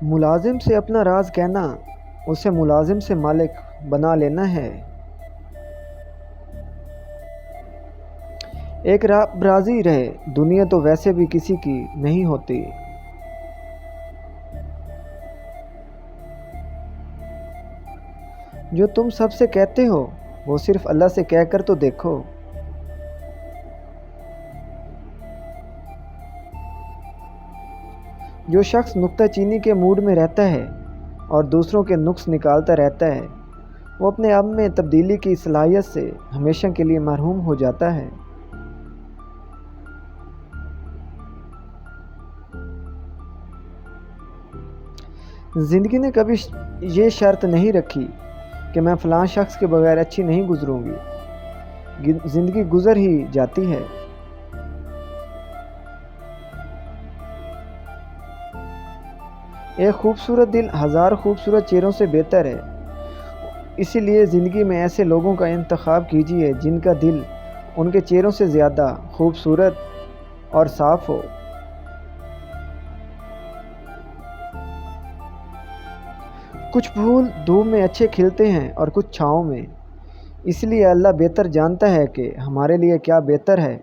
ملازم سے اپنا راز کہنا اسے ملازم سے مالک بنا لینا ہے۔ ایک رب راضی رہے، دنیا تو ویسے بھی کسی کی نہیں ہوتی۔ جو تم سب سے کہتے ہو وہ صرف اللہ سے کہہ کر تو دیکھو۔ جو شخص نکتہ چینی کے موڈ میں رہتا ہے اور دوسروں کے نقص نکالتا رہتا ہے، وہ اپنے آپ میں تبدیلی کی صلاحیت سے ہمیشہ کے لیے محروم ہو جاتا ہے۔ زندگی نے کبھی یہ شرط نہیں رکھی کہ میں فلاں شخص کے بغیر اچھی نہیں گزروں گی، زندگی گزر ہی جاتی ہے۔ ایک خوبصورت دل ہزار خوبصورت چہروں سے بہتر ہے، اسی لیے زندگی میں ایسے لوگوں کا انتخاب کیجیے جن کا دل ان کے چہروں سے زیادہ خوبصورت اور صاف ہو۔ کچھ پھول دھوپ میں اچھے کھلتے ہیں اور کچھ چھاؤں میں، اس لیے اللہ بہتر جانتا ہے کہ ہمارے لیے کیا بہتر ہے،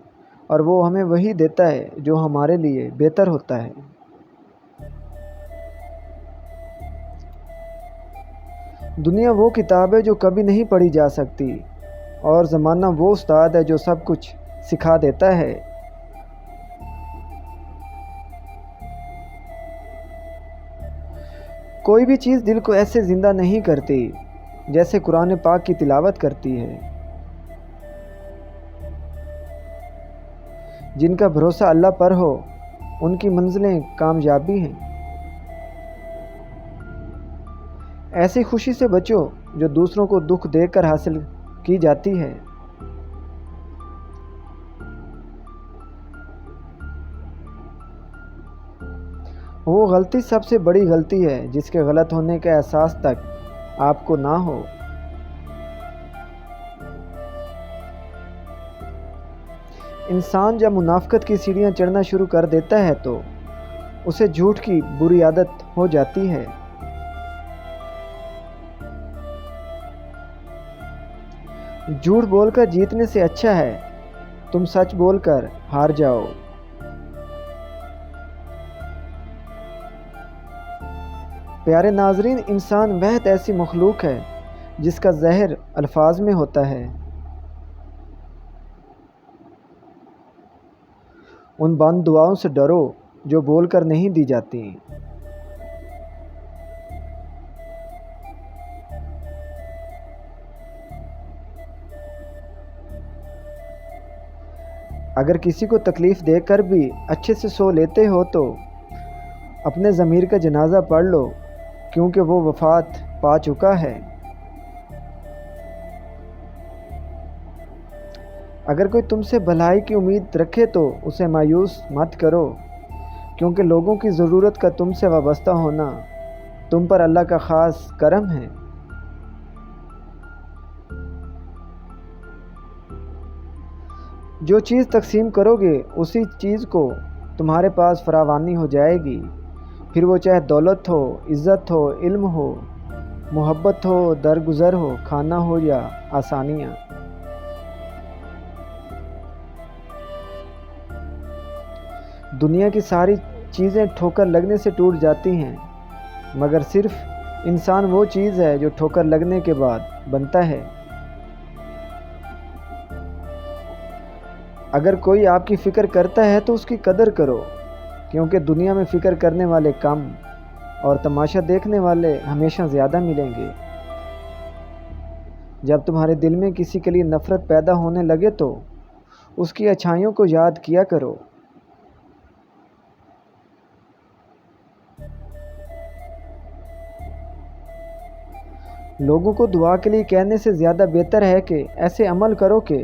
اور وہ ہمیں وہی دیتا ہے جو ہمارے لیے بہتر ہوتا ہے۔ دنیا وہ کتاب ہے جو کبھی نہیں پڑھی جا سکتی، اور زمانہ وہ استاد ہے جو سب کچھ سکھا دیتا ہے۔ کوئی بھی چیز دل کو ایسے زندہ نہیں کرتی جیسے قرآن پاک کی تلاوت کرتی ہے۔ جن کا بھروسہ اللہ پر ہو ان کی منزلیں کامیابی ہیں۔ ایسی خوشی سے بچو جو دوسروں کو دکھ دے کر حاصل کی جاتی ہے۔ وہ غلطی سب سے بڑی غلطی ہے جس کے غلط ہونے کا احساس تک آپ کو نہ ہو۔ انسان جب منافقت کی سیڑھیاں چڑھنا شروع کر دیتا ہے تو اسے جھوٹ کی بری عادت ہو جاتی ہے۔ جھوٹ بول کر جیتنے سے اچھا ہے تم سچ بول کر ہار جاؤ۔ پیارے ناظرین، انسان بہت ایسی مخلوق ہے جس کا زہر الفاظ میں ہوتا ہے۔ ان بند دعاؤں سے ڈرو جو بول کر نہیں دی جاتی۔ اگر کسی کو تکلیف دے کر بھی اچھے سے سو لیتے ہو تو اپنے ضمیر کا جنازہ پڑھ لو، کیونکہ وہ وفات پا چکا ہے۔ اگر کوئی تم سے بھلائی کی امید رکھے تو اسے مایوس مت کرو، کیونکہ لوگوں کی ضرورت کا تم سے وابستہ ہونا تم پر اللہ کا خاص کرم ہے۔ جو چیز تقسیم کرو گے اسی چیز کو تمہارے پاس فراوانی ہو جائے گی، پھر وہ چاہے دولت ہو، عزت ہو، علم ہو، محبت ہو، درگزر ہو، کھانا ہو یا آسانیاں۔ دنیا کی ساری چیزیں ٹھوکر لگنے سے ٹوٹ جاتی ہیں، مگر صرف انسان وہ چیز ہے جو ٹھوکر لگنے کے بعد بنتا ہے۔ اگر کوئی آپ کی فکر کرتا ہے تو اس کی قدر کرو، کیونکہ دنیا میں فکر کرنے والے کم اور تماشا دیکھنے والے ہمیشہ زیادہ ملیں گے۔ جب تمہارے دل میں کسی کے لیے نفرت پیدا ہونے لگے تو اس کی اچھائیوں کو یاد کیا کرو۔ لوگوں کو دعا کے لیے کہنے سے زیادہ بہتر ہے کہ ایسے عمل کرو کہ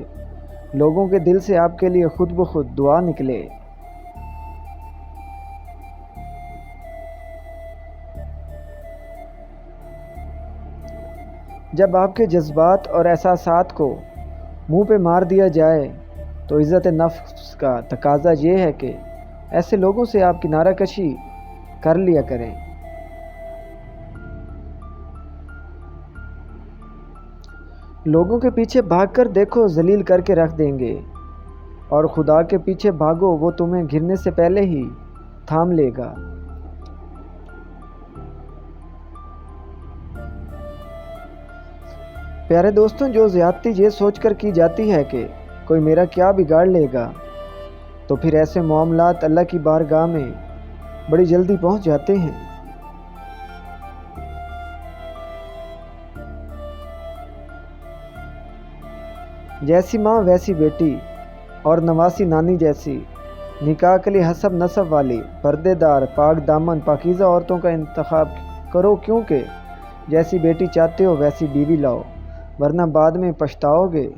لوگوں کے دل سے آپ کے لیے خود بخود دعا نکلے۔ جب آپ کے جذبات اور احساسات کو منہ پہ مار دیا جائے تو عزت نفس کا تقاضا یہ ہے کہ ایسے لوگوں سے آپ کنارہ کشی کر لیا کریں۔ لوگوں کے پیچھے بھاگ کر دیکھو ذلیل کر کے رکھ دیں گے، اور خدا کے پیچھے بھاگو وہ تمہیں گرنے سے پہلے ہی تھام لے گا۔ پیارے دوستوں، جو زیادتی یہ سوچ کر کی جاتی ہے کہ کوئی میرا کیا بگاڑ لے گا، تو پھر ایسے معاملات اللہ کی بارگاہ میں بڑی جلدی پہنچ جاتے ہیں۔ جیسی ماں ویسی بیٹی اور نواسی نانی جیسی، نکاح کے لیے حسب نسب والی، پردے دار، پاک دامن، پاکیزہ عورتوں کا انتخاب کرو، کیونکہ جیسی بیٹی چاہتے ہو ویسی بیوی لاؤ، ورنہ بعد میں پچھتاؤ گے۔